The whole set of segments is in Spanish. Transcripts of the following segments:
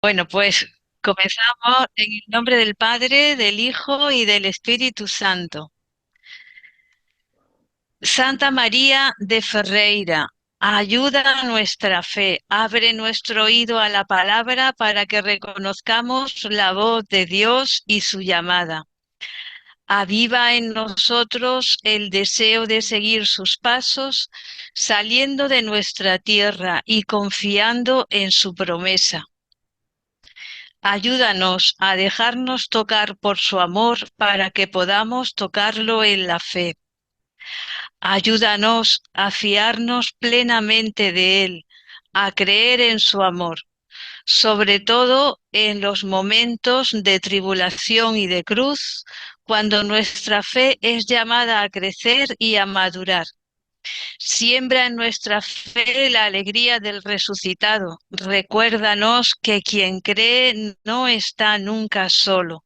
Bueno, pues comenzamos en el nombre del Padre, del Hijo y del Espíritu Santo. Santa María de Ferreira, ayuda a nuestra fe, abre nuestro oído a la palabra para que reconozcamos la voz de Dios y su llamada. Aviva en nosotros el deseo de seguir sus pasos, saliendo de nuestra tierra y confiando en su promesa. Ayúdanos a dejarnos tocar por su amor para que podamos tocarlo en la fe. Ayúdanos a fiarnos plenamente de Él, a creer en su amor, sobre todo en los momentos de tribulación y de cruz, cuando nuestra fe es llamada a crecer y a madurar. Siembra en nuestra fe la alegría del resucitado. Recuérdanos que quien cree no está nunca solo.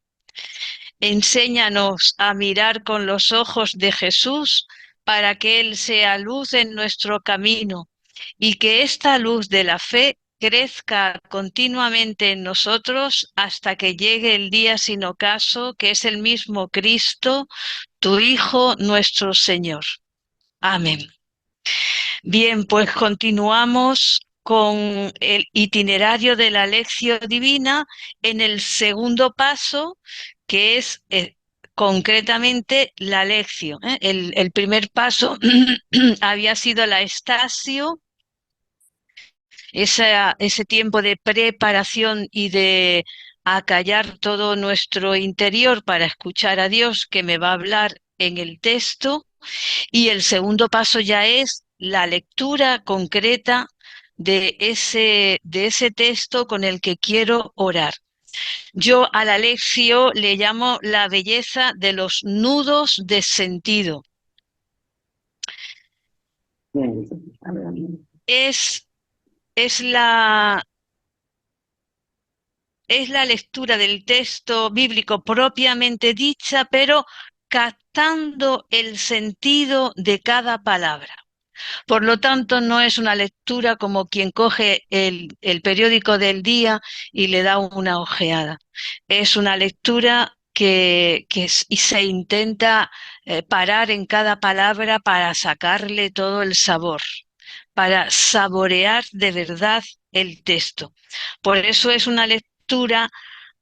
Enséñanos a mirar con los ojos de Jesús para que Él sea luz en nuestro camino y que esta luz de la fe crezca continuamente en nosotros hasta que llegue el día sin ocaso, que es el mismo Cristo, tu Hijo, nuestro Señor. Amén. Bien, pues continuamos con el itinerario de la lección divina en el segundo paso, que es concretamente la lección. El primer paso había sido la estacio, ese tiempo de preparación y de acallar todo nuestro interior para escuchar a Dios que me va a hablar en el texto. Y el segundo paso ya es la lectura concreta de ese texto con el que quiero orar. Yo a la lección le llamo la belleza de los nudos de sentido. Es, es la, es la lectura del texto bíblico propiamente dicha, pero captando el sentido de cada palabra. Por lo tanto, no es una lectura como quien coge el periódico del día y le da una ojeada. Es una lectura y se intenta parar en cada palabra para sacarle todo el sabor, para saborear de verdad el texto. Por eso es una lectura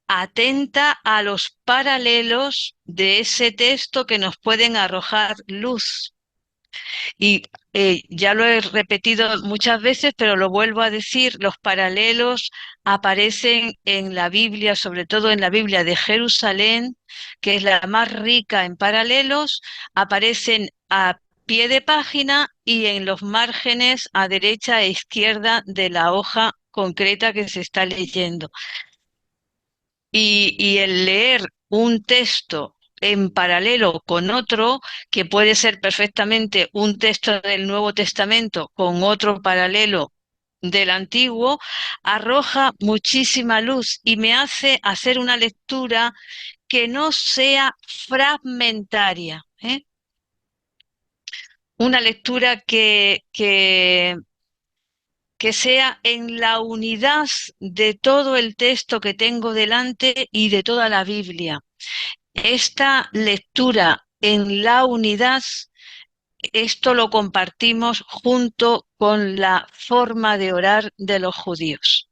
atenta a los paralelos de ese texto que nos pueden arrojar luz. Y ya lo he repetido muchas veces, pero lo vuelvo a decir, los paralelos aparecen en la Biblia, sobre todo en la Biblia de Jerusalén, que es la más rica en paralelos, aparecen a pie de página y en los márgenes a derecha e izquierda de la hoja concreta que se está leyendo. Y el leer un texto en paralelo con otro, que puede ser perfectamente un texto del Nuevo Testamento con otro paralelo del Antiguo, arroja muchísima luz y me hace hacer una lectura que no sea fragmentaria, ¿eh? Una lectura que sea en la unidad de todo el texto que tengo delante y de toda la Biblia. Esta lectura en la unidad, esto lo compartimos junto con la forma de orar de los judíos.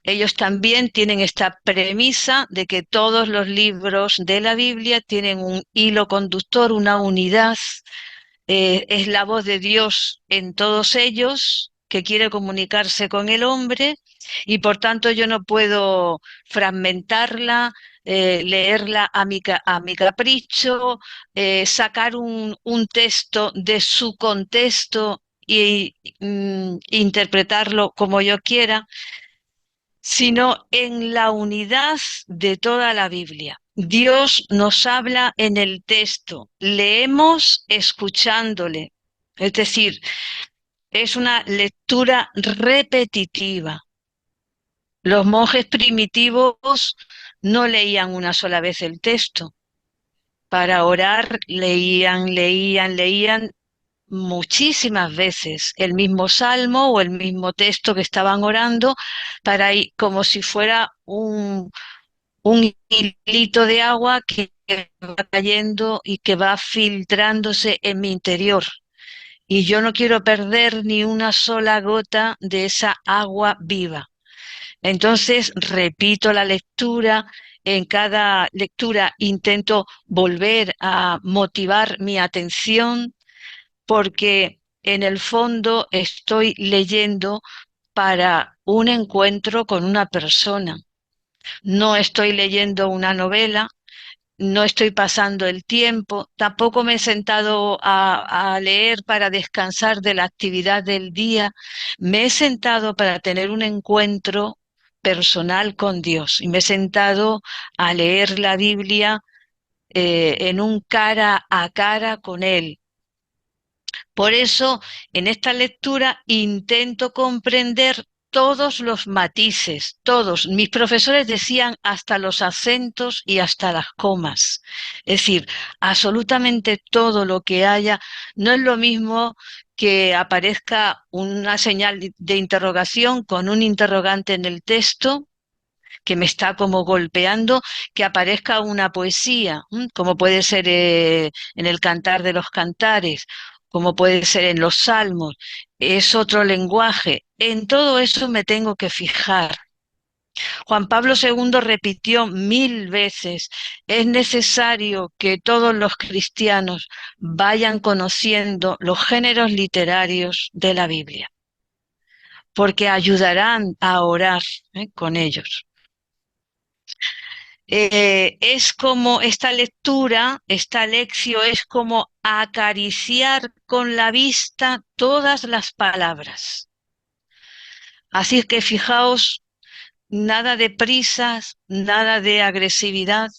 Ellos también tienen esta premisa de que todos los libros de la Biblia tienen un hilo conductor, una unidad, es la voz de Dios en todos ellos que quiere comunicarse con el hombre y por tanto yo no puedo fragmentarla, leerla a mi capricho, sacar un texto de su contexto y interpretarlo como yo quiera, sino en la unidad de toda la Biblia. Dios nos habla en el texto, leemos escuchándole, es decir, es una lectura repetitiva. Los monjes primitivos no leían una sola vez el texto. Para orar leían, leían, leían muchísimas veces el mismo salmo o el mismo texto que estaban orando para ir como si fuera un hilito de agua que va cayendo y que va filtrándose en mi interior. Y yo no quiero perder ni una sola gota de esa agua viva. Entonces repito la lectura. En cada lectura intento volver a motivar mi atención porque en el fondo estoy leyendo para un encuentro con una persona. No estoy leyendo una novela, no estoy pasando el tiempo, tampoco me he sentado a leer para descansar de la actividad del día, me he sentado para tener un encuentro personal con Dios y me he sentado a leer la Biblia en un cara a cara con Él. Por eso, en esta lectura intento comprender todos los matices, todos. Mis profesores decían hasta los acentos y hasta las comas. Es decir, absolutamente todo lo que haya. No es lo mismo que aparezca una señal de interrogación con un interrogante en el texto que me está como golpeando, que aparezca una poesía, como puede ser en el Cantar de los Cantares, como puede ser en los Salmos, es otro lenguaje. En todo eso me tengo que fijar. Juan Pablo II repitió 1000 veces, es necesario que todos los cristianos vayan conociendo los géneros literarios de la Biblia, porque ayudarán a orar con ellos. Es como esta lectura, esta lección es como acariciar con la vista todas las palabras. Así que fijaos, nada de prisas, nada de agresividad,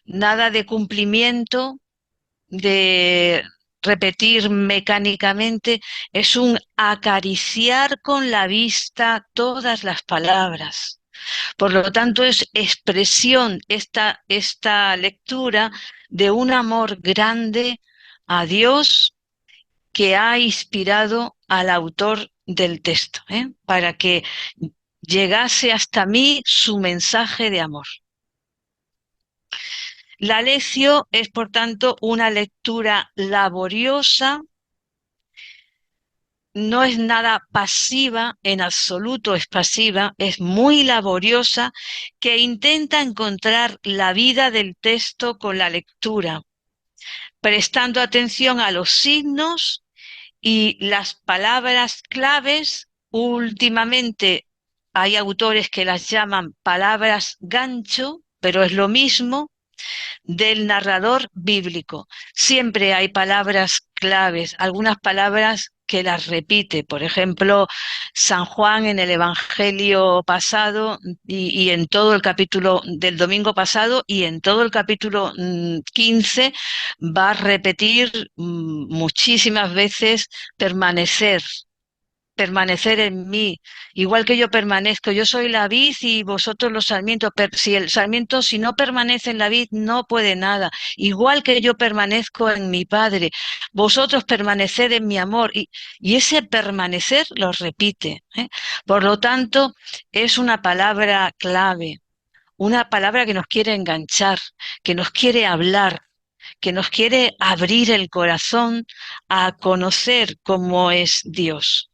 nada de cumplimiento, de repetir mecánicamente, es un acariciar con la vista todas las palabras. Por lo tanto, es expresión esta lectura de un amor grande a Dios que ha inspirado al autor del texto, para que llegase hasta mí su mensaje de amor. La lección es, por tanto, una lectura laboriosa, no es nada pasiva, en absoluto es pasiva, es muy laboriosa, que intenta encontrar la vida del texto con la lectura, prestando atención a los signos y las palabras claves. Últimamente hay autores que las llaman palabras gancho, pero es lo mismo, del narrador bíblico. Siempre hay palabras claves, algunas palabras que las repite. Por ejemplo, San Juan en el Evangelio pasado y en todo el capítulo del domingo pasado y en todo el capítulo 15 va a repetir muchísimas veces permanecer. Permanecer en mí, igual que yo permanezco, yo soy la vid y vosotros los sarmientos, si el sarmiento si no permanece en la vid no puede nada, igual que yo permanezco en mi Padre, vosotros permaneced en mi amor, y ese permanecer lo repite, ¿eh? Por lo tanto, es una palabra clave, una palabra que nos quiere enganchar, que nos quiere hablar, que nos quiere abrir el corazón a conocer cómo es Dios.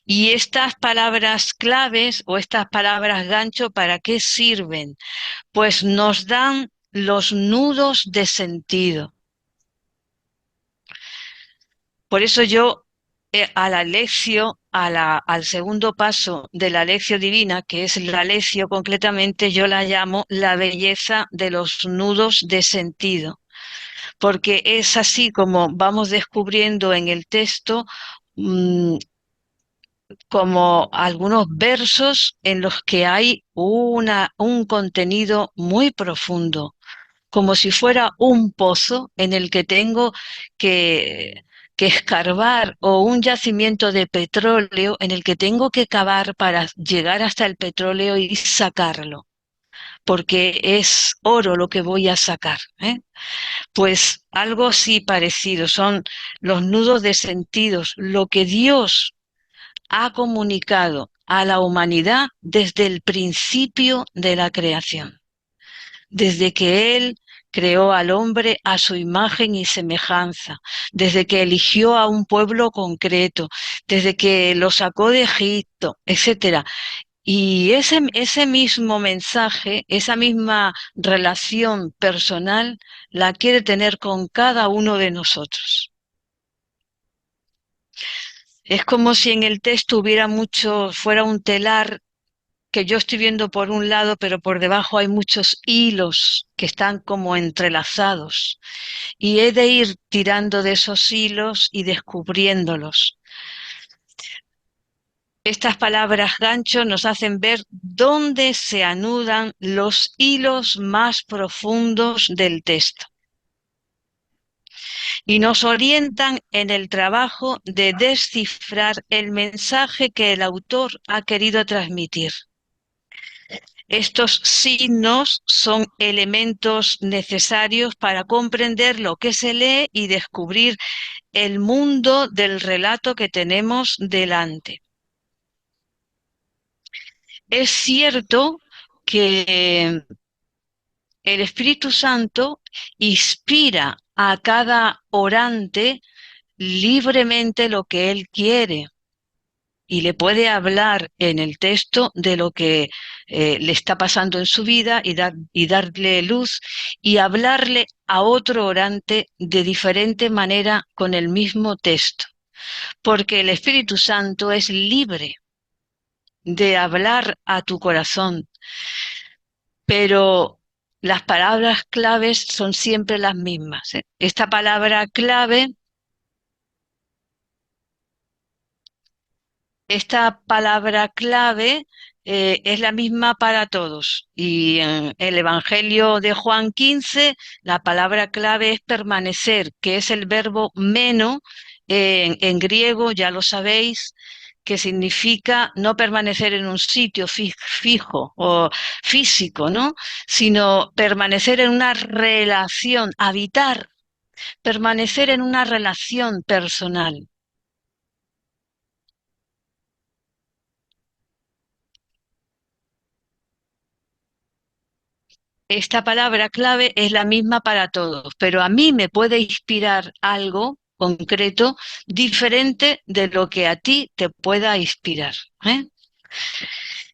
Y estas palabras claves o estas palabras gancho, ¿para qué sirven? Pues nos dan los nudos de sentido. Por eso yo a la lección, al segundo paso de la lección divina, que es la lección concretamente, yo la llamo la belleza de los nudos de sentido, porque es así como vamos descubriendo en el texto como algunos versos en los que hay un contenido muy profundo, como si fuera un pozo en el que tengo que escarbar, o un yacimiento de petróleo en el que tengo que cavar para llegar hasta el petróleo y sacarlo. porque es oro lo que voy a sacar, ¿eh? Pues algo así parecido, son los nudos de sentidos, lo que Dios ha comunicado a la humanidad desde el principio de la creación, desde que Él creó al hombre a su imagen y semejanza, desde que eligió a un pueblo concreto, desde que lo sacó de Egipto, etcétera. Y ese mismo mensaje, esa misma relación personal, la quiere tener con cada uno de nosotros. Es como si en el texto hubiera mucho, fuera un telar que yo estoy viendo por un lado, pero por debajo hay muchos hilos que están como entrelazados. Y he de ir tirando de esos hilos y descubriéndolos. Estas palabras gancho nos hacen ver dónde se anudan los hilos más profundos del texto y nos orientan en el trabajo de descifrar el mensaje que el autor ha querido transmitir. Estos signos son elementos necesarios para comprender lo que se lee y descubrir el mundo del relato que tenemos delante. Es cierto que el Espíritu Santo inspira a cada orante libremente lo que él quiere y le puede hablar en el texto de lo que le está pasando en su vida y darle luz y hablarle a otro orante de diferente manera con el mismo texto, porque el Espíritu Santo es libre de hablar a tu corazón, pero las palabras claves son siempre las mismas, ¿eh? Esta palabra clave es la misma para todos. Y en el Evangelio de Juan 15, la palabra clave es permanecer, que es el verbo meno, en griego, ya lo sabéis, que significa no permanecer en un sitio fijo o físico, ¿no? Sino permanecer en una relación, habitar, permanecer en una relación personal. Esta palabra clave es la misma para todos, pero a mí me puede inspirar algo concreto diferente de lo que a ti te pueda inspirar, ¿eh?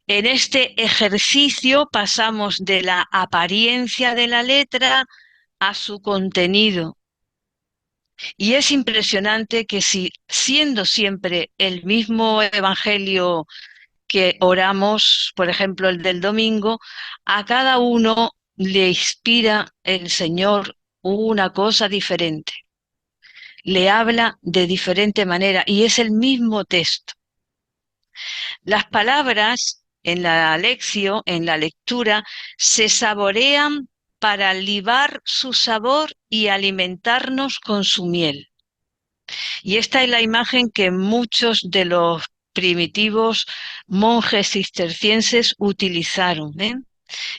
En este ejercicio pasamos de la apariencia de la letra a su contenido. Y es impresionante que si siendo siempre el mismo evangelio que oramos, por ejemplo, el del domingo, a cada uno le inspira el Señor una cosa diferente. Le habla de diferente manera y es el mismo texto. Las palabras en la lección, en la lectura, se saborean para libar su sabor y alimentarnos con su miel. Y esta es la imagen que muchos de los primitivos monjes cistercienses utilizaron, ¿eh?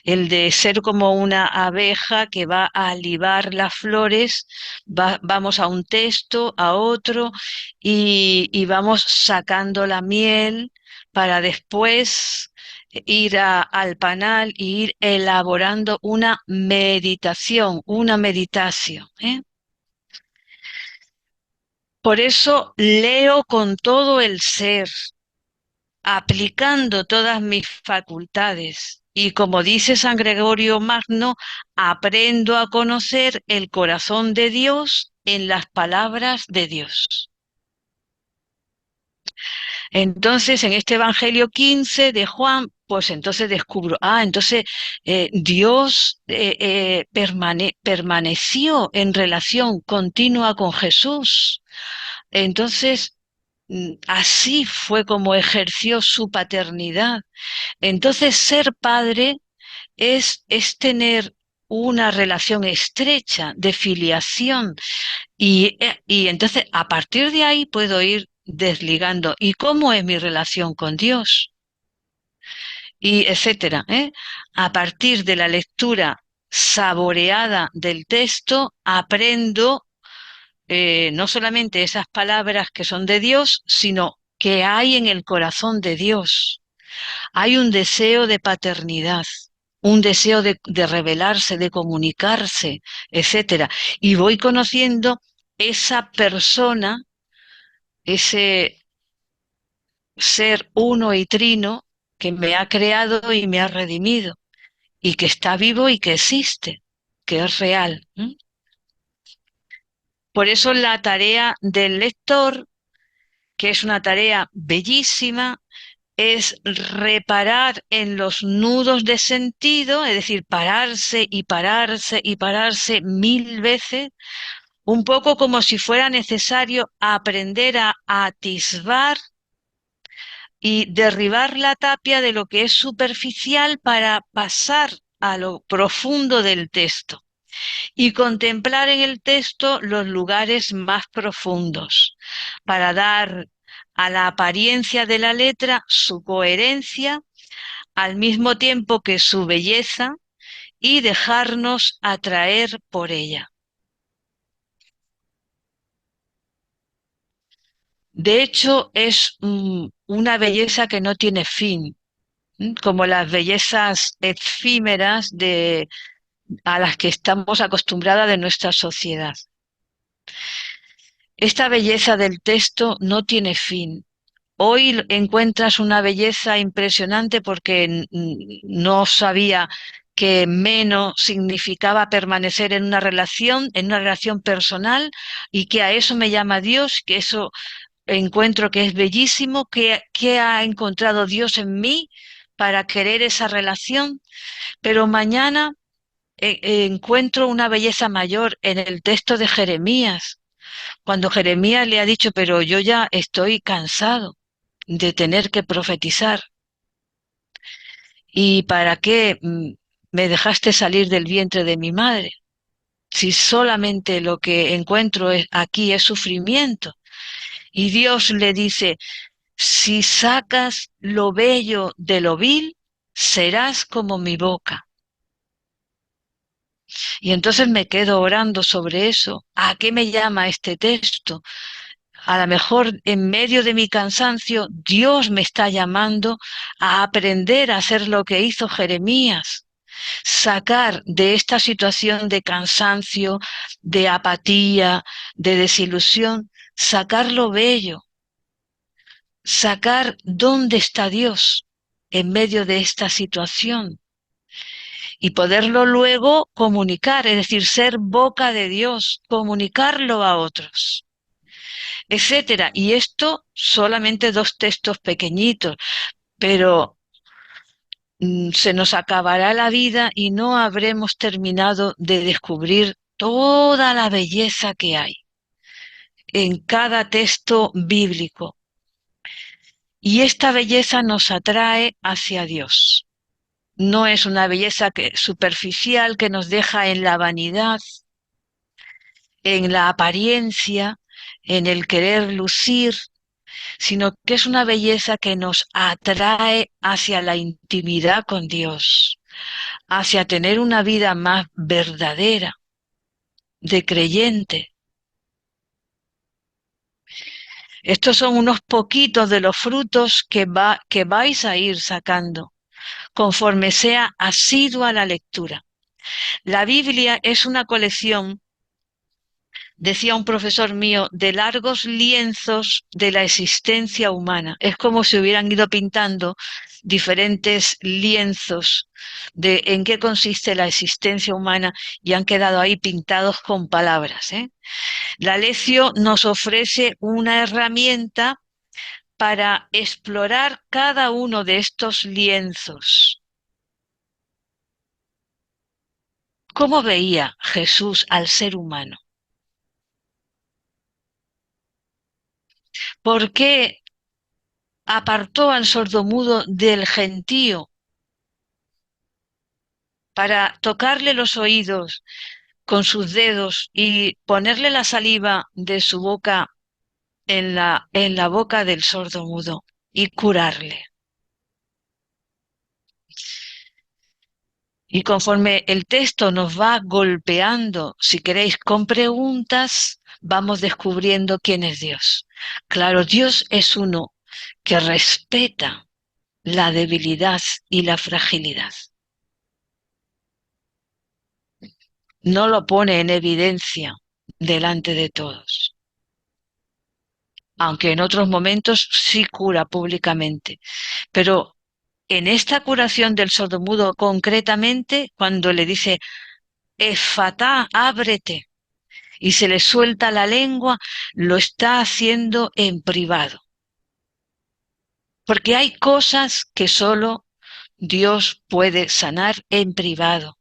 El de ser como una abeja que va a libar las flores, vamos a un texto, a otro, y vamos sacando la miel para después ir al panal y ir elaborando una meditación, ¿eh? Por eso leo con todo el ser, aplicando todas mis facultades. Y como dice San Gregorio Magno, aprendo a conocer el corazón de Dios en las palabras de Dios. Entonces, en este Evangelio 15 de Juan, pues entonces descubro, entonces Dios permaneció en relación continua con Jesús. Entonces, así fue como ejerció su paternidad. Entonces, ser padre es tener una relación estrecha de filiación y entonces a partir de ahí puedo ir desligando. ¿Y cómo es mi relación con Dios? y etcétera, ¿eh? A partir de la lectura saboreada del texto, aprendo no solamente esas palabras que son de Dios, sino que hay en el corazón de Dios. Hay un deseo de paternidad, un deseo de revelarse, de comunicarse, etcétera. Y voy conociendo esa persona, ese ser uno y trino que me ha creado y me ha redimido, y que está vivo y que existe, que es real. ¿M? Por eso la tarea del lector, que es una tarea bellísima, es reparar en los nudos de sentido, es decir, pararse y pararse y pararse 1000 veces, un poco como si fuera necesario aprender a atisbar y derribar la tapia de lo que es superficial para pasar a lo profundo del texto y contemplar en el texto los lugares más profundos para dar a la apariencia de la letra su coherencia al mismo tiempo que su belleza y dejarnos atraer por ella. De hecho, es una belleza que no tiene fin, como las bellezas efímeras a las que estamos acostumbradas de nuestra sociedad. Esta belleza del texto no tiene fin. Hoy encuentras una belleza impresionante porque no sabía que menos significaba permanecer en una relación personal, y que a eso me llama Dios, que eso encuentro que es bellísimo, que ha encontrado Dios en mí para querer esa relación, pero mañana encuentro una belleza mayor en el texto de Jeremías, cuando Jeremías le ha dicho, pero yo ya estoy cansado de tener que profetizar. ¿Y para qué me dejaste salir del vientre de mi madre? Si solamente lo que encuentro aquí es sufrimiento. Y Dios le dice, si sacas lo bello de lo vil, serás como mi boca. Y entonces me quedo orando sobre eso. ¿A qué me llama este texto? A lo mejor en medio de mi cansancio, Dios me está llamando a aprender a hacer lo que hizo Jeremías, sacar de esta situación de cansancio, de apatía, de desilusión, sacar lo bello, sacar dónde está Dios en medio de esta situación y poderlo luego comunicar, es decir, ser boca de Dios, comunicarlo a otros, etcétera. Y esto solamente 2 textos pequeñitos, pero se nos acabará la vida y no habremos terminado de descubrir toda la belleza que hay en cada texto bíblico. Y esta belleza nos atrae hacia Dios. No es una belleza superficial que nos deja en la vanidad, en la apariencia, en el querer lucir, sino que es una belleza que nos atrae hacia la intimidad con Dios, hacia tener una vida más verdadera, de creyente. Estos son unos poquitos de los frutos que vais a ir sacando conforme sea asidua la lectura. La Biblia es una colección, decía un profesor mío, de largos lienzos de la existencia humana. Es como si hubieran ido pintando diferentes lienzos de en qué consiste la existencia humana y han quedado ahí pintados con palabras, ¿eh? La lección nos ofrece una herramienta para explorar cada uno de estos lienzos. ¿Cómo veía Jesús al ser humano? ¿Por qué apartó al sordomudo del gentío para tocarle los oídos con sus dedos y ponerle la saliva de su boca en la boca del sordomudo y curarle? Y conforme el texto nos va golpeando, si queréis, con preguntas, vamos descubriendo quién es Dios. Claro, Dios es uno que respeta la debilidad y la fragilidad. No lo pone en evidencia delante de todos, aunque en otros momentos sí cura públicamente. Pero en esta curación del sordomudo concretamente, cuando le dice, Efatá, ábrete, y se le suelta la lengua, lo está haciendo en privado. Porque hay cosas que solo Dios puede sanar en privado,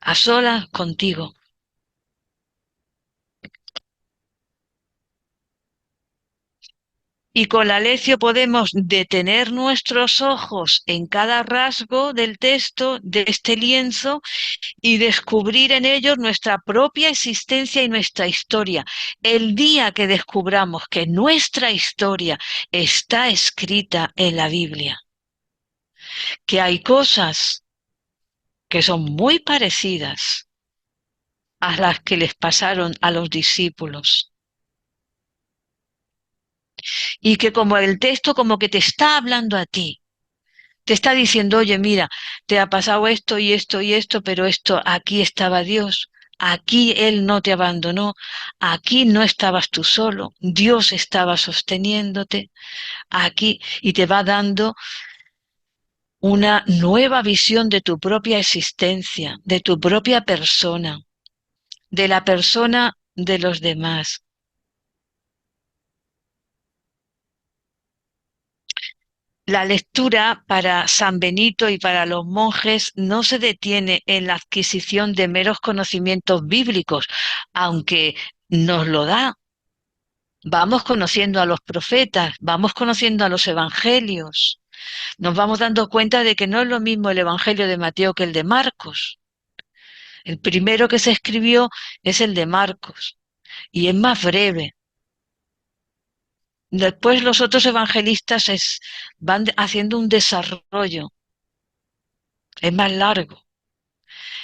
a solas contigo. Y con la lección podemos detener nuestros ojos en cada rasgo del texto, de este lienzo, y descubrir en ellos nuestra propia existencia y nuestra historia. El día que descubramos que nuestra historia está escrita en la Biblia, que hay cosas que son muy parecidas a las que les pasaron a los discípulos, y que como el texto como que te está hablando a ti, te está diciendo, oye, mira, te ha pasado esto y esto y esto, pero esto, aquí estaba Dios, aquí Él no te abandonó, aquí no estabas tú solo, Dios estaba sosteniéndote, aquí, y te va dando una nueva visión de tu propia existencia, de tu propia persona, de la persona de los demás. La lectura para San Benito y para los monjes no se detiene en la adquisición de meros conocimientos bíblicos, aunque nos lo da. Vamos conociendo a los profetas, vamos conociendo a los evangelios, nos vamos dando cuenta de que no es lo mismo el evangelio de Mateo que el de Marcos. El primero que se escribió es el de Marcos y es más breve. Después los otros evangelistas van haciendo un desarrollo, es más largo,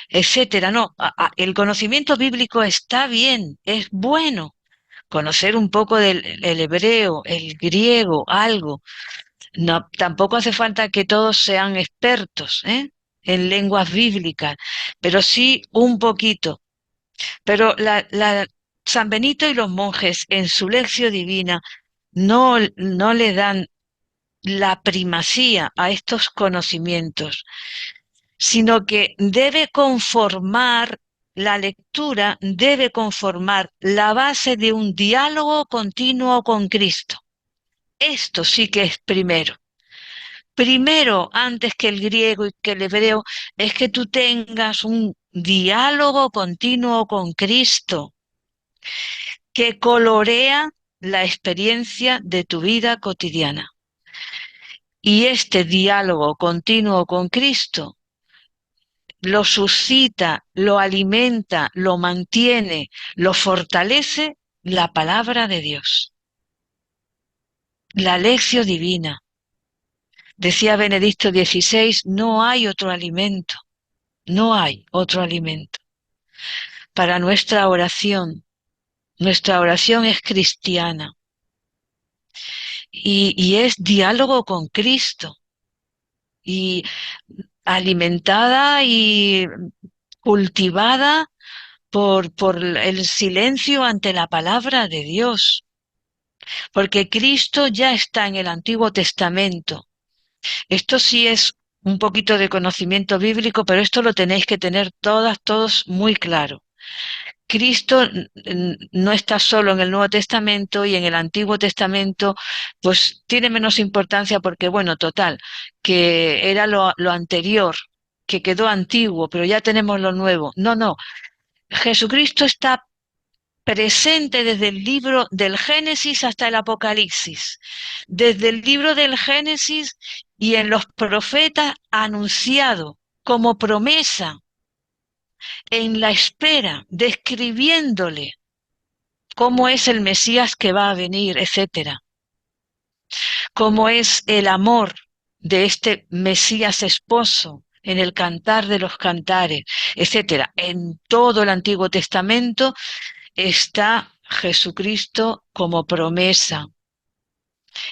etcétera. No, el conocimiento bíblico está bien, es bueno. Conocer un poco del el hebreo, el griego, algo. No, tampoco hace falta que todos sean expertos, en lenguas bíblicas, pero sí un poquito. Pero San Benito y los monjes en su lección divina no le dan la primacía a estos conocimientos, sino que la lectura debe conformar la base de un diálogo continuo con Cristo. Esto sí que es primero. Primero, antes que el griego y que el hebreo, es que tú tengas un diálogo continuo con Cristo que colorea la experiencia de tu vida cotidiana. Y este diálogo continuo con Cristo lo suscita, lo alimenta, lo mantiene, lo fortalece la palabra de Dios, la lección divina. Decía Benedicto XVI, no hay otro alimento, no hay otro alimento. Para nuestra oración es cristiana y es diálogo con Cristo y alimentada y cultivada por el silencio ante la palabra de Dios, porque Cristo ya está en el Antiguo Testamento. Esto sí es un poquito de conocimiento bíblico, pero esto lo tenéis que tener todos muy claro. Cristo no está solo en el Nuevo Testamento y en el Antiguo Testamento, pues tiene menos importancia porque, bueno, total, que era lo anterior, que quedó antiguo, pero ya tenemos lo nuevo. No, no, Jesucristo está presente desde el libro del Génesis hasta el Apocalipsis, desde el libro del Génesis y en los profetas anunciado como promesa, en la espera, describiéndole cómo es el Mesías que va a venir, etcétera, cómo es el amor de este Mesías esposo, en el Cantar de los Cantares, etcétera. En todo el Antiguo Testamento está Jesucristo como promesa.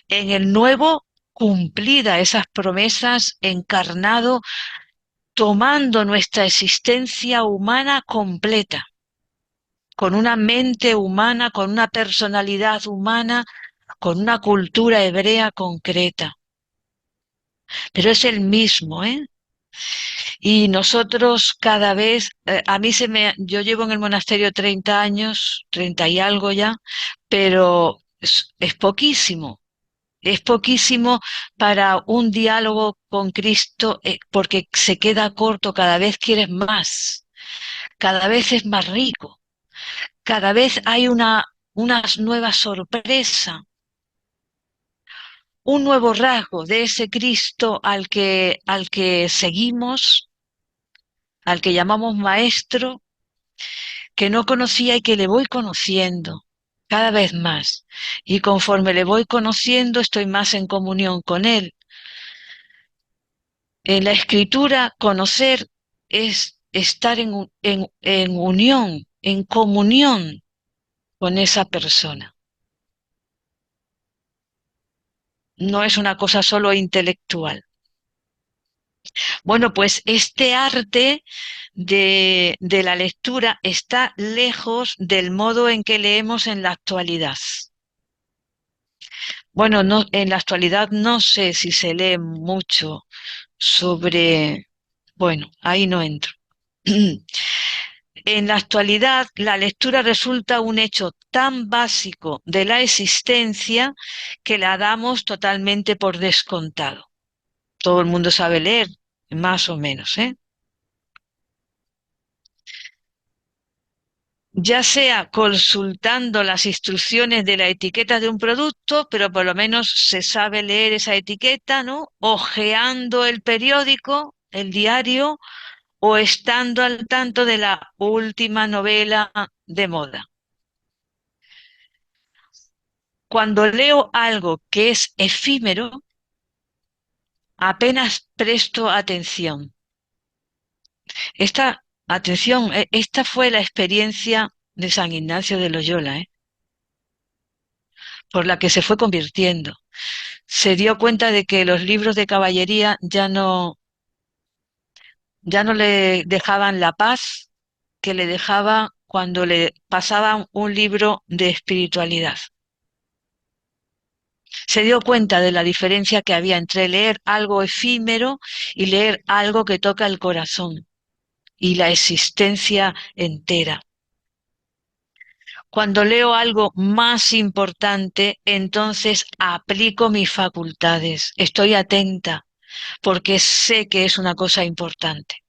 En el Nuevo, cumplida esas promesas, encarnado, tomando nuestra existencia humana completa, con una mente humana, con una personalidad humana, con una cultura hebrea concreta. Pero es el mismo, ¿eh? Y nosotros cada vez, yo llevo en el monasterio 30 años, 30 y algo ya, pero es poquísimo. Es poquísimo para un diálogo con Cristo, porque se queda corto, cada vez quieres más, cada vez es más rico, cada vez hay una nueva sorpresa, un nuevo rasgo de ese Cristo al que seguimos, al que llamamos maestro, que no conocía y que le voy conociendo cada vez más. Y conforme le voy conociendo, estoy más en comunión con él. En la escritura, conocer es estar en unión, en comunión con esa persona. No es una cosa solo intelectual. Bueno, pues este arte de la lectura está lejos del modo en que leemos en la actualidad. Bueno, no, en la actualidad no sé si se lee mucho sobre... Bueno, ahí no entro. En la actualidad, la lectura resulta un hecho tan básico de la existencia que la damos totalmente por descontado. Todo el mundo sabe leer, más o menos, ¿eh? Ya sea consultando las instrucciones de la etiqueta de un producto, pero por lo menos se sabe leer esa etiqueta, ¿no? Ojeando el periódico, el diario, o estando al tanto de la última novela de moda. Cuando leo algo que es efímero, apenas presto atención. Esta fue la experiencia de San Ignacio de Loyola, por la que se fue convirtiendo. Se dio cuenta de que los libros de caballería ya no le dejaban la paz que le dejaba cuando le pasaban un libro de espiritualidad. Se dio cuenta de la diferencia que había entre leer algo efímero y leer algo que toca el corazón y la existencia entera. Cuando leo algo más importante, entonces aplico mis facultades, estoy atenta, porque sé que es una cosa importante.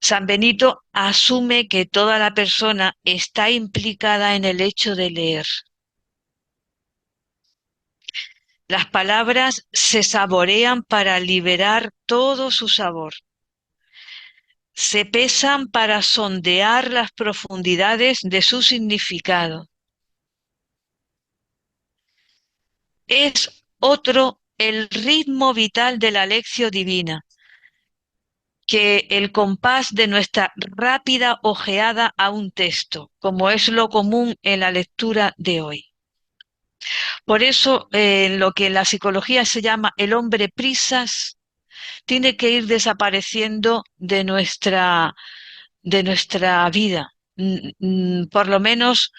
San Benito asume que toda la persona está implicada en el hecho de leer. Las palabras se saborean para liberar todo su sabor. Se pesan para sondear las profundidades de su significado. Es otro el ritmo vital de la lección divina, que el compás de nuestra rápida ojeada a un texto, como es lo común en la lectura de hoy. Por eso, lo que en la psicología se llama el hombre prisas, tiene que ir desapareciendo de nuestra vida, por lo menos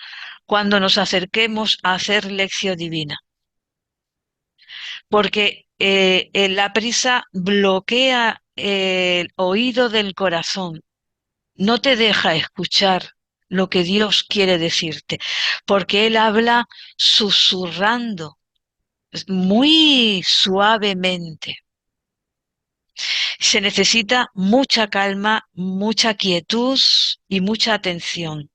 cuando nos acerquemos a hacer lección divina. Porque la prisa bloquea el oído del corazón, no te deja escuchar lo que Dios quiere decirte, porque Él habla susurrando muy suavemente. Se necesita mucha calma, mucha quietud y mucha atención.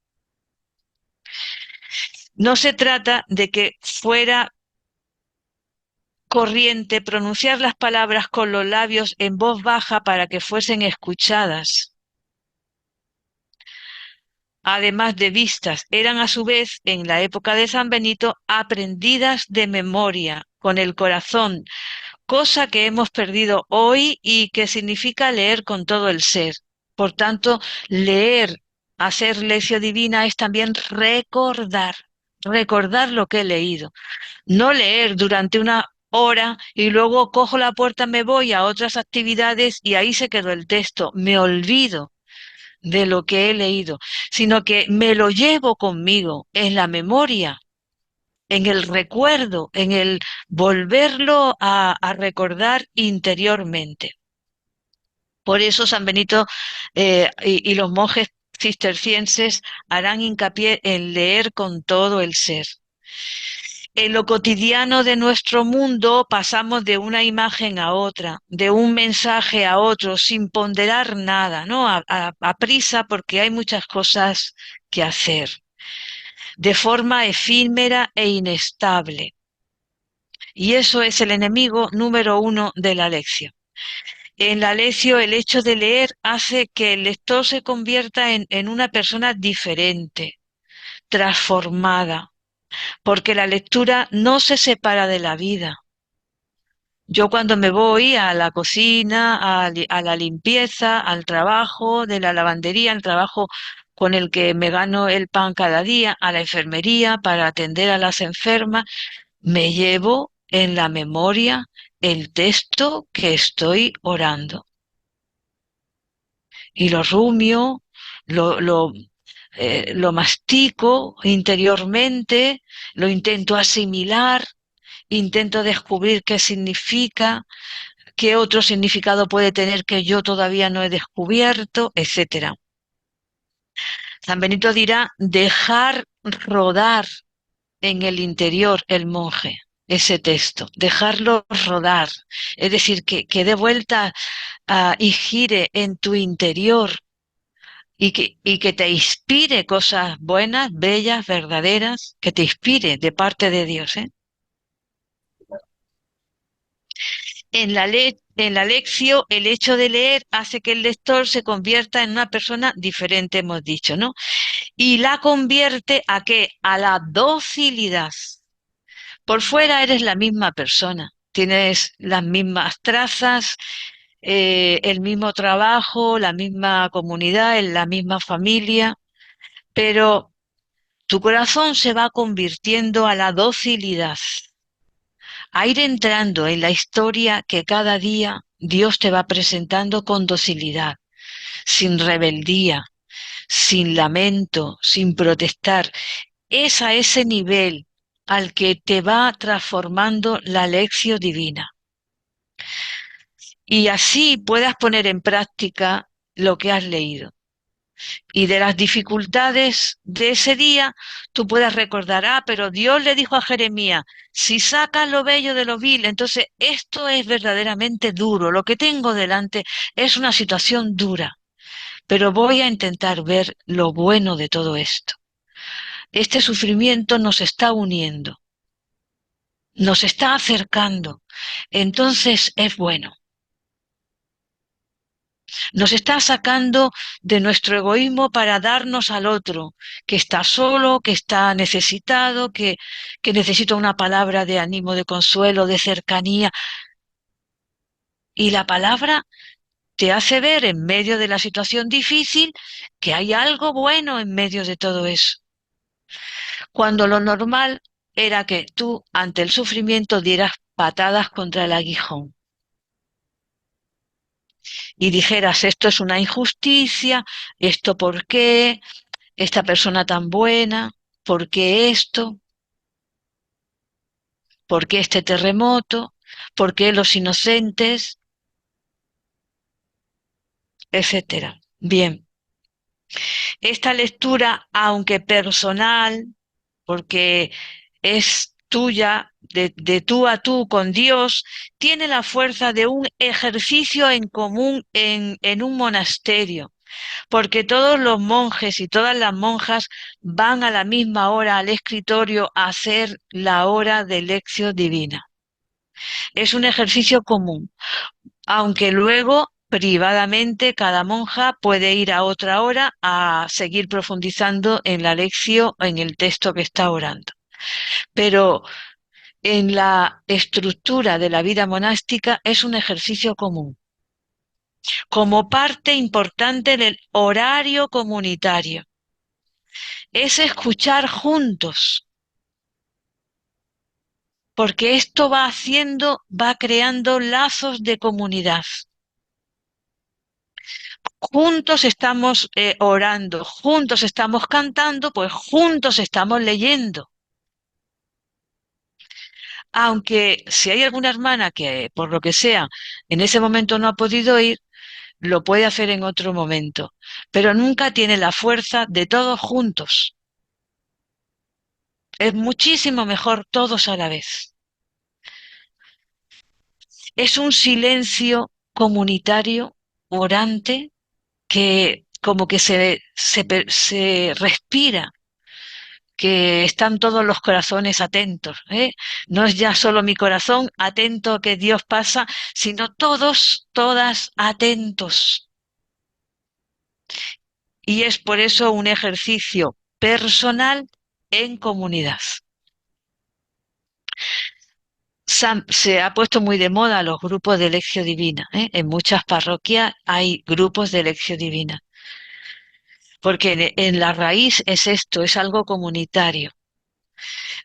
No se trata de que fuera corriente pronunciar las palabras con los labios en voz baja para que fuesen escuchadas. Además de vistas, eran a su vez, en la época de San Benito, aprendidas de memoria, con el corazón cosa que hemos perdido hoy y que significa leer con todo el ser. Por tanto, leer, hacer lección divina es también recordar lo que he leído. No leer durante una hora y luego cojo la puerta, me voy a otras actividades y ahí se quedó el texto. Me olvido de lo que he leído, sino que me lo llevo conmigo en la memoria, en el recuerdo, en el volverlo a recordar interiormente. Por eso San Benito y los monjes cistercienses harán hincapié en leer con todo el ser. En lo cotidiano de nuestro mundo pasamos de una imagen a otra, de un mensaje a otro, sin ponderar nada, ¿no? A prisa porque hay muchas cosas que hacer, de forma efímera e inestable. Y eso es el enemigo número uno de la lección. En la lección, el hecho de leer hace que el lector se convierta en una persona diferente, transformada, porque la lectura no se separa de la vida. Yo cuando me voy a la cocina, a la limpieza, al trabajo de la lavandería, al trabajo con el que me gano el pan cada día, a la enfermería para atender a las enfermas, me llevo en la memoria el texto que estoy orando. Y lo rumio, lo, lo, lo mastico interiormente, lo intento asimilar, intento descubrir qué significa, qué otro significado puede tener que yo todavía no he descubierto, etcétera. San Benito dirá dejar rodar en el interior el monje ese texto, dejarlo rodar, es decir, que dé vuelta y gire en tu interior y que te inspire cosas buenas, bellas, verdaderas, que te inspire de parte de Dios, ¿eh? En la lección, el hecho de leer hace que el lector se convierta en una persona diferente, hemos dicho, ¿no? Y la convierte ¿a qué? A la docilidad. Por fuera eres la misma persona, tienes las mismas trazas, el mismo trabajo, la misma comunidad, la misma familia, pero tu corazón se va convirtiendo a la docilidad, a ir entrando en la historia que cada día Dios te va presentando con docilidad, sin rebeldía, sin lamento, sin protestar. Es a ese nivel al que te va transformando la lección divina. Y así puedas poner en práctica lo que has leído. Y de las dificultades de ese día, tú puedas recordar, pero Dios le dijo a Jeremías, si sacas lo bello de lo vil, entonces esto es verdaderamente duro, lo que tengo delante es una situación dura, pero voy a intentar ver lo bueno de todo esto. Este sufrimiento nos está uniendo, nos está acercando, entonces es bueno. Nos está sacando de nuestro egoísmo para darnos al otro, que está solo, que está necesitado, que necesita una palabra de ánimo, de consuelo, de cercanía. Y la palabra te hace ver en medio de la situación difícil que hay algo bueno en medio de todo eso. Cuando lo normal era que tú, ante el sufrimiento, dieras patadas contra el aguijón y dijeras, esto es una injusticia, esto por qué, esta persona tan buena, ¿por qué esto? ¿Por qué este terremoto? ¿Por qué los inocentes? Etcétera. Bien, esta lectura, aunque personal, porque es tuya, de tú a tú con Dios, tiene la fuerza de un ejercicio en común en un monasterio, porque todos los monjes y todas las monjas van a la misma hora al escritorio a hacer la hora de lección divina. Es un ejercicio común, aunque luego privadamente cada monja puede ir a otra hora a seguir profundizando en la lección o en el texto que está orando. Pero en la estructura de la vida monástica es un ejercicio común, como parte importante del horario comunitario. Es escuchar juntos, porque esto va creando lazos de comunidad. Juntos estamos orando, juntos estamos cantando, pues juntos estamos leyendo. Aunque si hay alguna hermana que, por lo que sea, en ese momento no ha podido ir, lo puede hacer en otro momento, pero nunca tiene la fuerza de todos juntos. Es muchísimo mejor todos a la vez. Es un silencio comunitario, orante, que como que se respira, que están todos los corazones atentos, ¿eh? No es ya solo mi corazón atento a que Dios pasa, sino todos, todas atentos. Y es por eso un ejercicio personal en comunidad. Se ha puesto muy de moda los grupos de lección divina, ¿eh? En muchas parroquias hay grupos de lección divina, porque en la raíz es esto, es algo comunitario.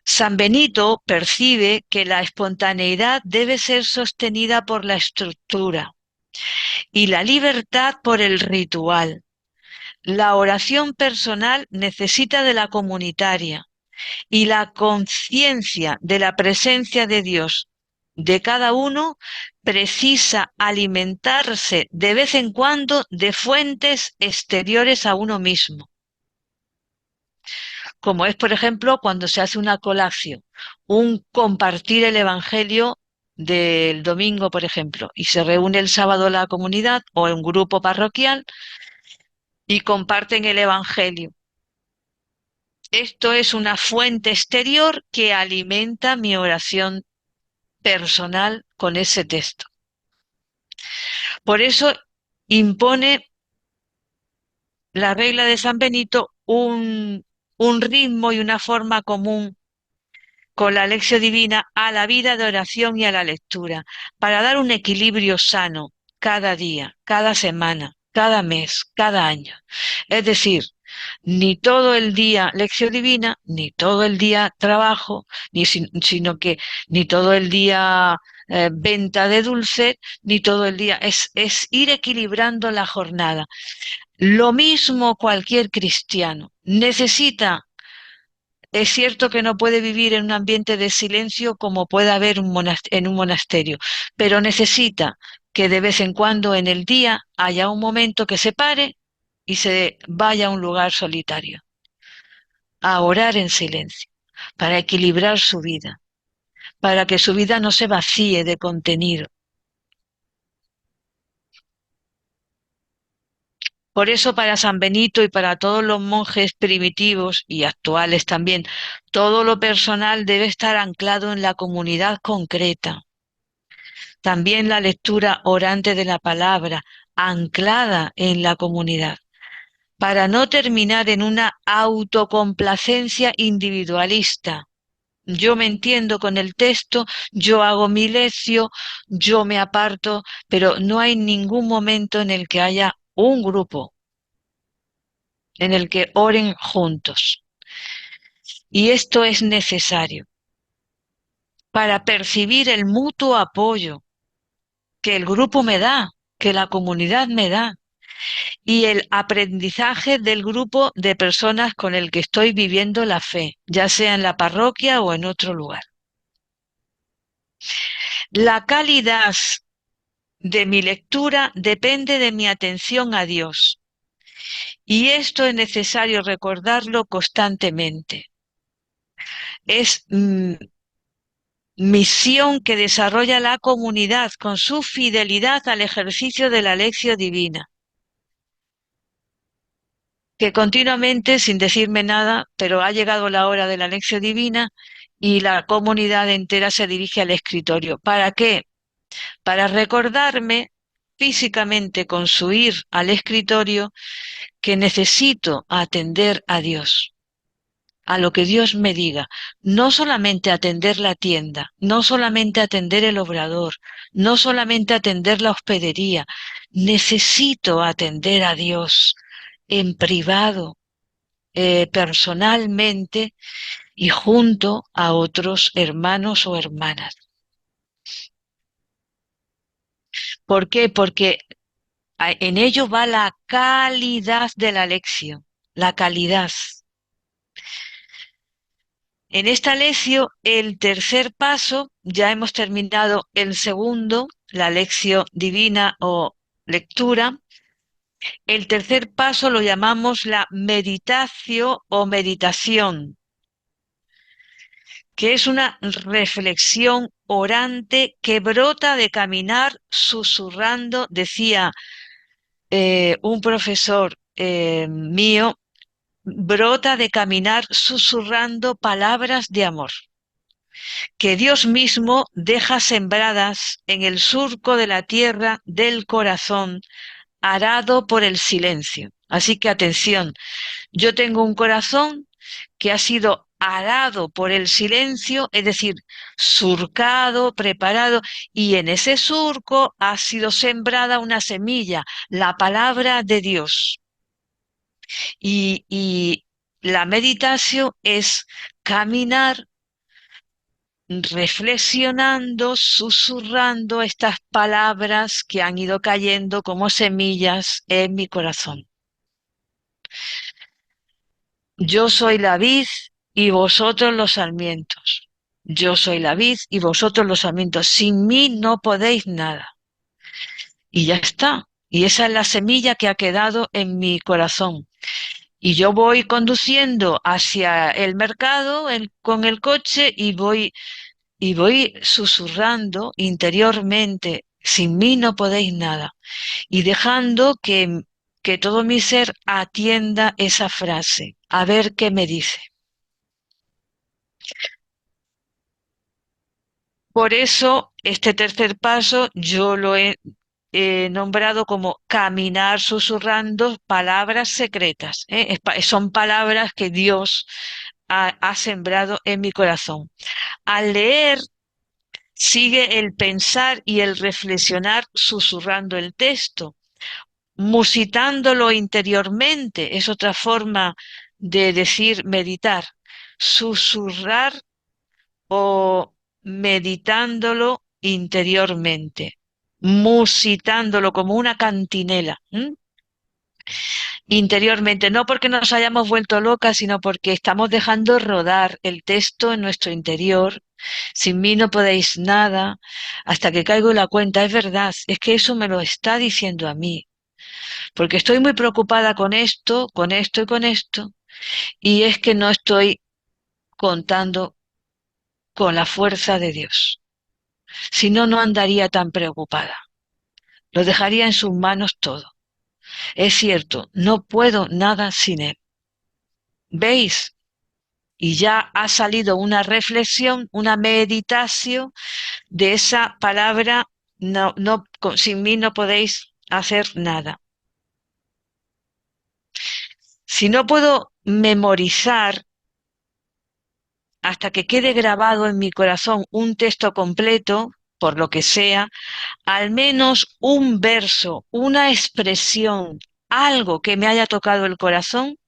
San Benito percibe que la espontaneidad debe ser sostenida por la estructura y la libertad por el ritual. La oración personal necesita de la comunitaria y la conciencia de la presencia de Dios de cada uno precisa alimentarse de vez en cuando de fuentes exteriores a uno mismo, como es, por ejemplo, cuando se hace una colación, un compartir el Evangelio del domingo, por ejemplo, y se reúne el sábado la comunidad o un grupo parroquial y comparten el Evangelio. Esto es una fuente exterior que alimenta mi oración personal con ese texto. Por eso impone la regla de San Benito un ritmo y una forma común con la lección divina a la vida de oración y a la lectura, para dar un equilibrio sano cada día, cada semana, cada mes, cada año. Es decir, ni todo el día lección divina, ni todo el día trabajo, sino que ni todo el día venta de dulce, ni todo el día. Es ir equilibrando la jornada. Lo mismo cualquier cristiano necesita. Es cierto que no puede vivir en un ambiente de silencio como puede haber en un monasterio, pero necesita que de vez en cuando en el día haya un momento que se pare y se vaya a un lugar solitario, a orar en silencio, para equilibrar su vida, para que su vida no se vacíe de contenido. Por eso para San Benito y para todos los monjes primitivos y actuales también, todo lo personal debe estar anclado en la comunidad concreta. También la lectura orante de la palabra, anclada en la comunidad, para no terminar en una autocomplacencia individualista. Yo me entiendo con el texto, yo hago mi lección, yo me aparto, pero no hay ningún momento en el que haya un grupo, en el que oren juntos. Y esto es necesario para percibir el mutuo apoyo que el grupo me da, que la comunidad me da, y el aprendizaje del grupo de personas con el que estoy viviendo la fe, ya sea en la parroquia o en otro lugar. La calidad de mi lectura depende de mi atención a Dios, y esto es necesario recordarlo constantemente. Es misión que desarrolla la comunidad con su fidelidad al ejercicio de la lección divina, que continuamente, sin decirme nada, pero ha llegado la hora de la lección divina y la comunidad entera se dirige al escritorio. ¿Para qué? Para recordarme físicamente con su ir al escritorio que necesito atender a Dios. a lo que Dios me diga, no solamente atender la tienda, no solamente atender el obrador, no solamente atender la hospedería, necesito atender a Dios en privado, personalmente y junto a otros hermanos o hermanas. ¿Por qué? Porque en ello va la calidad de la lección, la calidad. En esta lección, el tercer paso, ya hemos terminado el segundo, la lección divina o lectura. El tercer paso lo llamamos la meditación o meditación, que es una reflexión orante que brota de caminar susurrando, decía un profesor mío, brota de caminar susurrando palabras de amor, que Dios mismo deja sembradas en el surco de la tierra del corazón, arado por el silencio. Así que atención, yo tengo un corazón que ha sido arado por el silencio, es decir, surcado, preparado, y en ese surco ha sido sembrada una semilla, la palabra de Dios. Y la meditación es caminar reflexionando, susurrando estas palabras que han ido cayendo como semillas en mi corazón. Yo soy la vid y vosotros los sarmientos. Yo soy la vid y vosotros los sarmientos. Sin mí no podéis nada. Y ya está. Y esa es la semilla que ha quedado en mi corazón. Y yo voy conduciendo hacia el mercado con el coche y voy susurrando interiormente, sin mí no podéis nada, y dejando que todo mi ser atienda esa frase, a ver qué me dice. Por eso, este tercer paso yo lo he nombrado como caminar susurrando palabras secretas. Son palabras que Dios ha sembrado en mi corazón. Al leer sigue el pensar y el reflexionar susurrando el texto, musitándolo interiormente, es otra forma de decir meditar, susurrar o meditándolo interiormente, musitándolo como una cantinela. Interiormente, no porque nos hayamos vuelto locas, sino porque estamos dejando rodar el texto en nuestro interior. Sin mí no podéis nada, hasta que caigo en la cuenta. Es verdad, es que eso me lo está diciendo a mí, porque estoy muy preocupada con esto y con esto, y es que no estoy contando con la fuerza de Dios. Si no, no andaría tan preocupada. Lo dejaría en sus manos todo. Es cierto, no puedo nada sin Él. ¿Veis? Y ya ha salido una reflexión, una meditación de esa palabra, no, no, sin mí no podéis hacer nada. Si no puedo memorizar hasta que quede grabado en mi corazón un texto completo, por lo que sea, al menos un verso, una expresión, algo que me haya tocado el corazón,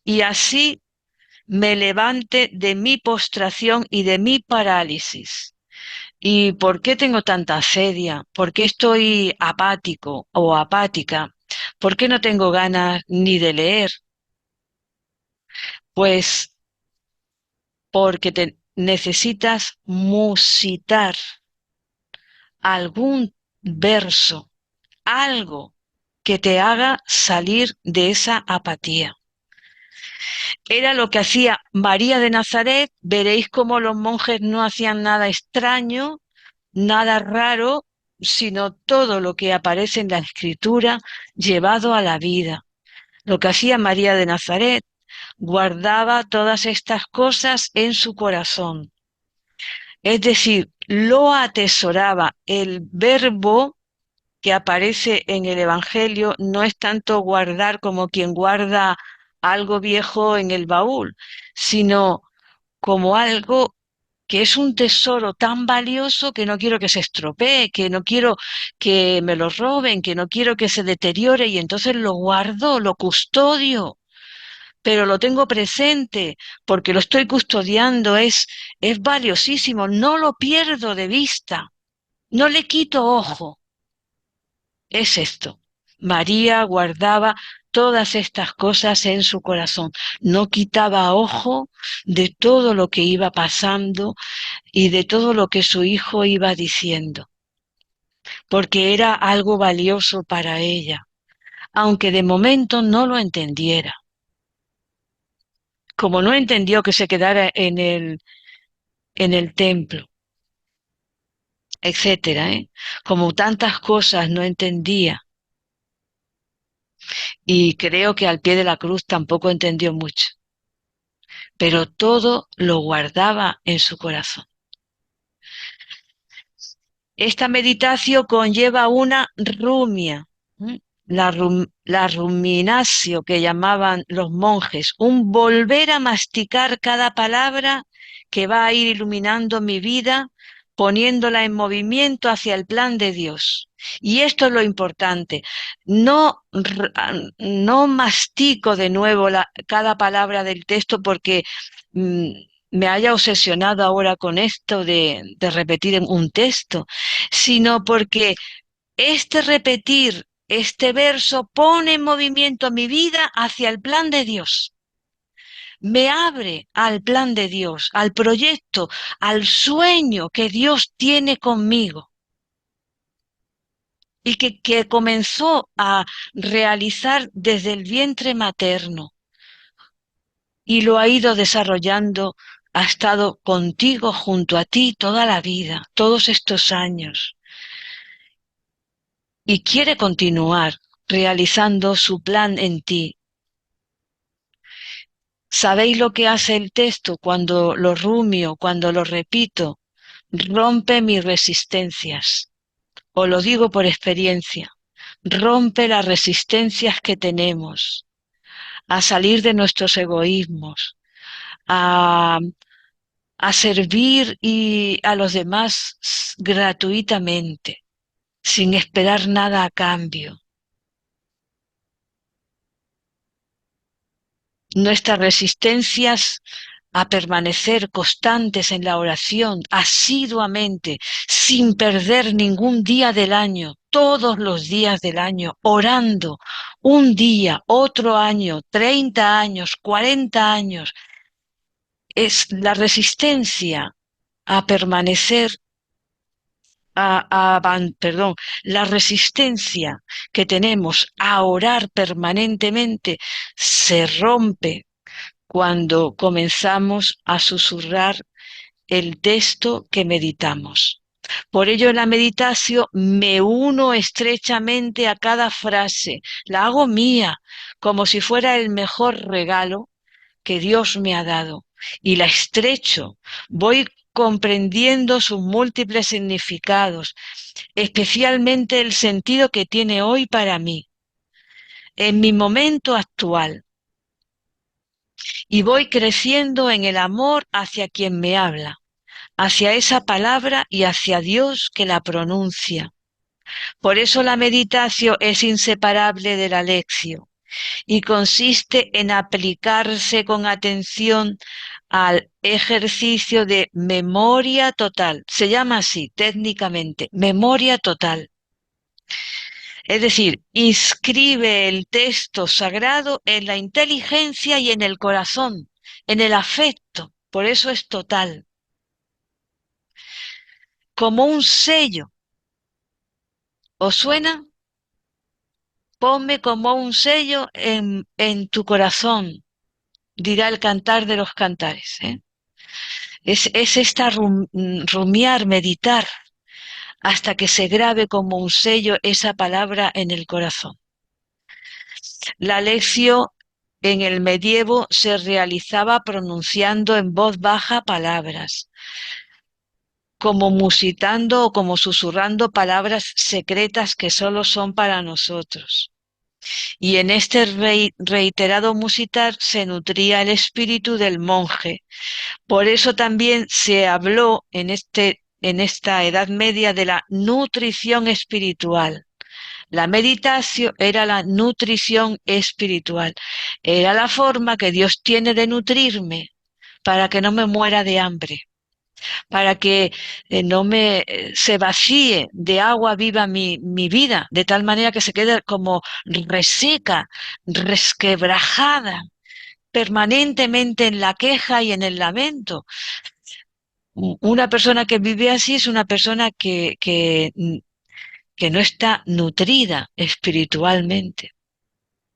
y así me levante de mi postración y de mi parálisis. ¿Y por qué tengo tanta asedia? ¿Por qué estoy apático o apática? ¿Por qué no tengo ganas ni de leer? Pues porque te necesitas musitar algún verso, algo que te haga salir de esa apatía. Era lo que hacía María de Nazaret. Veréis cómo los monjes no hacían nada extraño, nada raro, sino todo lo que aparece en la escritura llevado a la vida. Lo que hacía María de Nazaret, guardaba todas estas cosas en su corazón. Es decir, lo atesoraba. El verbo que aparece en el Evangelio no es tanto guardar como quien guarda algo viejo en el baúl, sino como algo que es un tesoro tan valioso que no quiero que se estropee, que no quiero que me lo roben, que no quiero que se deteriore y entonces lo guardo, lo custodio, pero lo tengo presente porque lo estoy custodiando, es valiosísimo, no lo pierdo de vista, no le quito ojo. Es esto. María guardaba todas estas cosas en su corazón, no quitaba ojo de todo lo que iba pasando y de todo lo que su hijo iba diciendo, porque era algo valioso para ella, aunque de momento no lo entendiera. Como no entendió que se quedara en el templo, etcétera, ¿eh? Como tantas cosas no entendía, y creo que al pie de la cruz tampoco entendió mucho, pero todo lo guardaba en su corazón. Esta meditación conlleva una rumia, ¿eh? La ruminatio que llamaban los monjes, un volver a masticar cada palabra que va a ir iluminando mi vida, poniéndola en movimiento hacia el plan de Dios. Y esto es lo importante, no, no mastico de nuevo cada palabra del texto porque mm, me haya obsesionado ahora con esto de repetir un texto, sino porque este repetir este verso pone en movimiento mi vida hacia el plan de Dios. Me abre al plan de Dios, al proyecto, al sueño que Dios tiene conmigo y que comenzó a realizar desde el vientre materno y lo ha ido desarrollando, ha estado contigo, junto a ti, toda la vida, todos estos años. Y quiere continuar realizando su plan en ti. ¿Sabéis lo que hace el texto cuando lo rumio, cuando lo repito? Rompe mis resistencias. Os lo digo por experiencia. Rompe las resistencias que tenemos a salir de nuestros egoísmos, a, a servir a los demás gratuitamente, sin esperar nada a cambio. Nuestras resistencias a permanecer constantes en la oración, asiduamente, sin perder ningún día del año, todos los días del año, orando un día, otro año, 30 años, 40 años, es la resistencia a permanecer, perdón, la resistencia que tenemos a orar permanentemente se rompe cuando comenzamos a susurrar el texto que meditamos. Por ello en la meditación me uno estrechamente a cada frase, la hago mía, como si fuera el mejor regalo que Dios me ha dado, y la estrecho, voy comprendiendo sus múltiples significados, especialmente el sentido que tiene hoy para mí, en mi momento actual, y voy creciendo en el amor hacia quien me habla, hacia esa palabra y hacia Dios que la pronuncia. Por eso la meditación es inseparable de la lección y consiste en aplicarse con atención al ejercicio de memoria total. Se llama así técnicamente, memoria total. Es decir, inscribe el texto sagrado en la inteligencia y en el corazón, en el afecto. Por eso es total. Como un sello. ¿Os suena? Ponme como un sello en tu corazón, dirá el cantar de los cantares, ¿eh? Es esta rumiar, meditar, hasta que se grabe como un sello esa palabra en el corazón. La lección en el medievo se realizaba pronunciando en voz baja palabras, como musitando o como susurrando palabras secretas que solo son para nosotros. Y en este reiterado musitar se nutría el espíritu del monje. Por eso también se habló en esta Edad Media de la nutrición espiritual. La meditación era la nutrición espiritual. Era la forma que Dios tiene de nutrirme para que no me muera de hambre, para que no me se vacíe de agua viva mi vida, de tal manera que se quede como reseca, resquebrajada, permanentemente en la queja y en el lamento. Una persona que vive así es una persona que no está nutrida espiritualmente.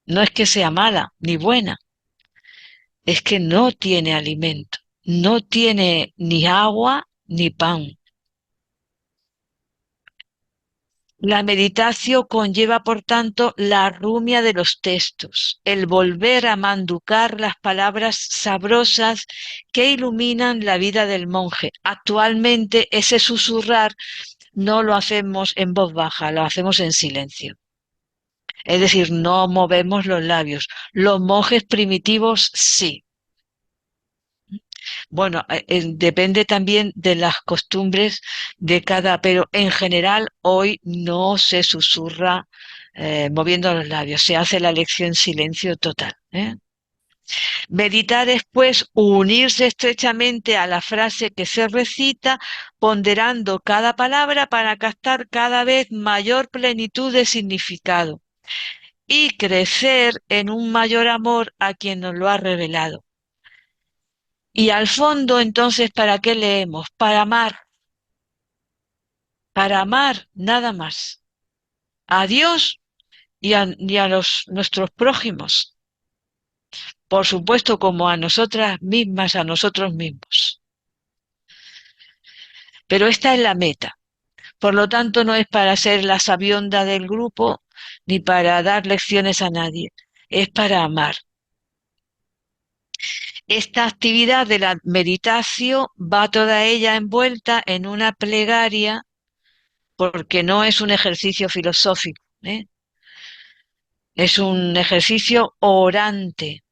No es que sea mala ni buena, es que no tiene alimento, no tiene ni agua ni pan. La meditación conlleva, por tanto, la rumia de los textos, el volver a manducar las palabras sabrosas que iluminan la vida del monje. Actualmente ese susurrar no lo hacemos en voz baja, lo hacemos en silencio. Es decir, no movemos los labios. Los monjes primitivos sí. Bueno, depende también de las costumbres de cada, pero en general hoy no se susurra moviendo los labios, se hace la lección en silencio total. Meditar es, pues, unirse estrechamente a la frase que se recita, ponderando cada palabra para captar cada vez mayor plenitud de significado y crecer en un mayor amor a quien nos lo ha revelado. Y al fondo, entonces, ¿para qué leemos? Para amar nada más. A Dios y a nuestros prójimos. Por supuesto, como a nosotras mismas, a nosotros mismos. Pero esta es la meta. Por lo tanto, no es para ser la sabionda del grupo, ni para dar lecciones a nadie. Es para amar. Esta actividad de la meditación va toda ella envuelta en una plegaria porque no es un ejercicio filosófico, ¿eh? Es un ejercicio orante.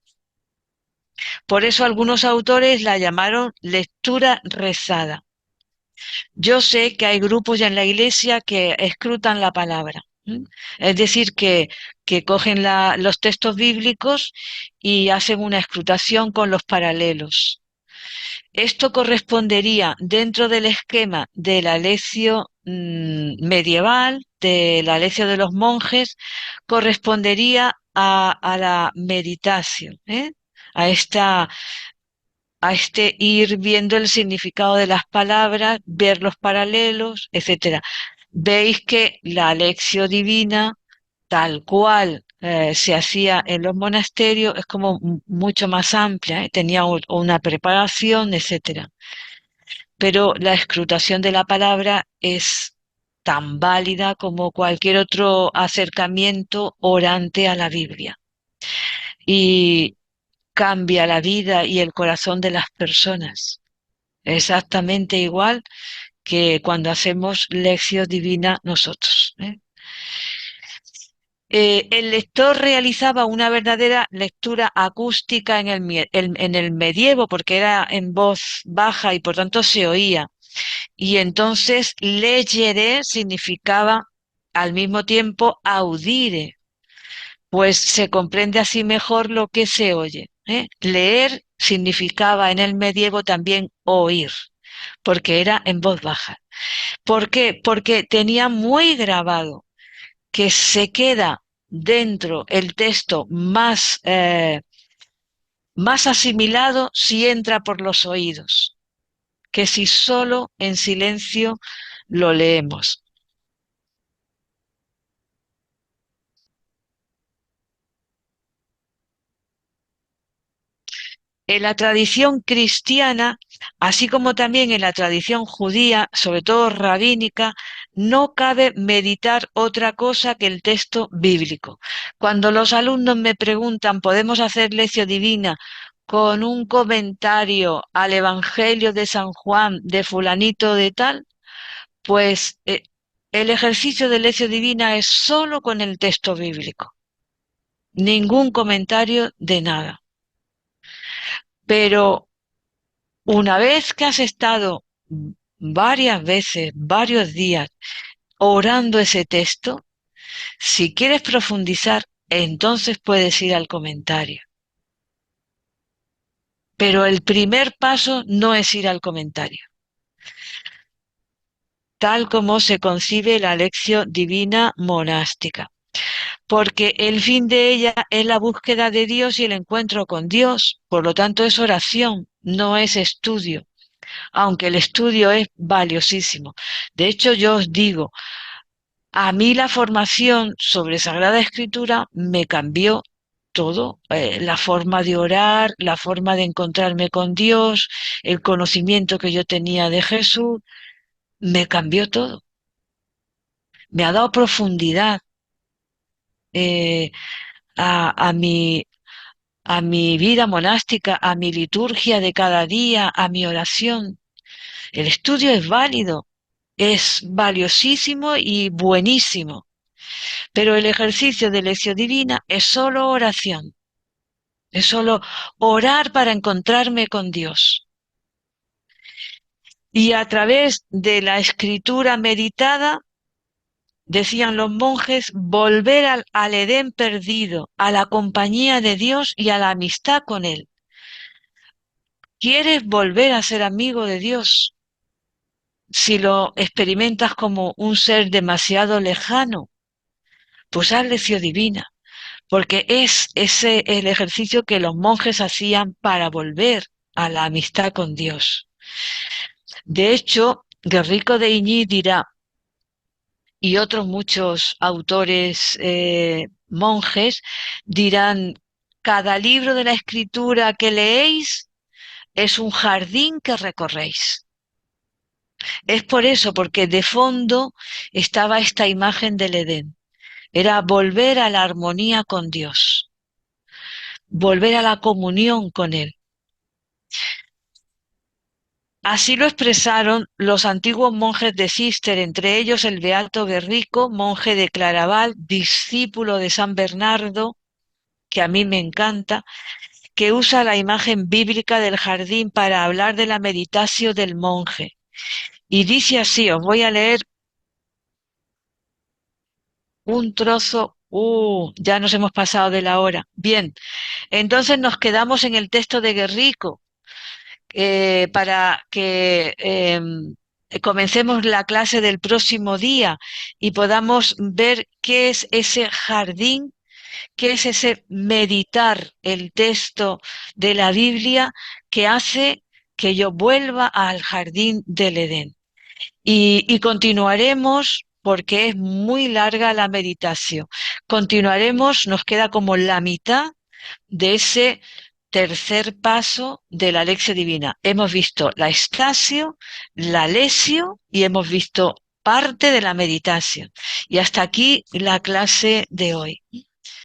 Por eso algunos autores la llamaron lectura rezada. Yo sé que hay grupos ya en la iglesia que escrutan la palabra. Es decir, que cogen los textos bíblicos y hacen una escrutación con los paralelos. Esto correspondería dentro del esquema de la lección medieval, de la lección de los monjes, correspondería a la meditación, a este ir viendo el significado de las palabras, ver los paralelos, etcétera. Veis que la lección divina, tal cual se hacía en los monasterios, es como mucho más amplia, tenía una preparación, etcétera. Pero la escrutación de la palabra es tan válida como cualquier otro acercamiento orante a la Biblia. Y cambia la vida y el corazón de las personas. Exactamente igual que cuando hacemos lección divina nosotros. El lector realizaba una verdadera lectura acústica en el medievo, porque era en voz baja y por tanto se oía. Y entonces legere significaba al mismo tiempo audire, pues se comprende así mejor lo que se oye. Leer significaba en el medievo también oír, porque era en voz baja. ¿Por qué? Porque tenía muy grabado que se queda dentro el texto más asimilado si entra por los oídos, que si solo en silencio lo leemos. En la tradición cristiana, así como también en la tradición judía, sobre todo rabínica, no cabe meditar otra cosa que el texto bíblico. Cuando los alumnos me preguntan, ¿podemos hacer lección divina con un comentario al Evangelio de San Juan de fulanito de tal? Pues el ejercicio de lección divina es solo con el texto bíblico. ningún comentario de nada. Pero una vez que has estado varias veces, varios días, orando ese texto, si quieres profundizar, entonces puedes ir al comentario. Pero el primer paso no es ir al comentario, tal como se concibe la lección divina monástica, porque el fin de ella es la búsqueda de Dios y el encuentro con Dios. Por lo tanto, es oración, no es estudio, aunque el estudio es valiosísimo. De hecho, yo os digo, a mí la formación sobre Sagrada Escritura me cambió todo, la forma de orar, la forma de encontrarme con Dios, el conocimiento que yo tenía de Jesús, me cambió todo. Me ha dado profundidad eh, a mi vida monástica, a mi liturgia de cada día, a mi oración. El estudio es válido, es valiosísimo y buenísimo, pero el ejercicio de lección divina es solo oración, es solo orar para encontrarme con Dios. Y a través de la escritura meditada, decían los monjes, volver al Edén perdido, a la compañía de Dios y a la amistad con Él. ¿Quieres volver a ser amigo de Dios? Si lo experimentas como un ser demasiado lejano, pues haz lección divina, porque es ese el ejercicio que los monjes hacían para volver a la amistad con Dios. De hecho, Guerrico de Iñí dirá, y otros muchos autores monjes dirán, cada libro de la escritura que leéis es un jardín que recorréis. Es por eso, porque de fondo estaba esta imagen del Edén. Era volver a la armonía con Dios, volver a la comunión con Él. Así lo expresaron los antiguos monjes de Cister, entre ellos el beato Guerrico, monje de Claraval, discípulo de San Bernardo, que a mí me encanta, que usa la imagen bíblica del jardín para hablar de la meditatio del monje. Y dice así, os voy a leer un trozo. Ya nos hemos pasado de la hora. Bien, entonces nos quedamos en el texto de Guerrico para que comencemos la clase del próximo día y podamos ver qué es ese jardín, qué es ese meditar el texto de la Biblia que hace que yo vuelva al jardín del Edén. Y continuaremos, porque es muy larga la meditación. Continuaremos, nos queda como la mitad de ese tercer paso de la lección divina. Hemos visto la estasio, la lesio y hemos visto parte de la meditación. Y hasta aquí la clase de hoy.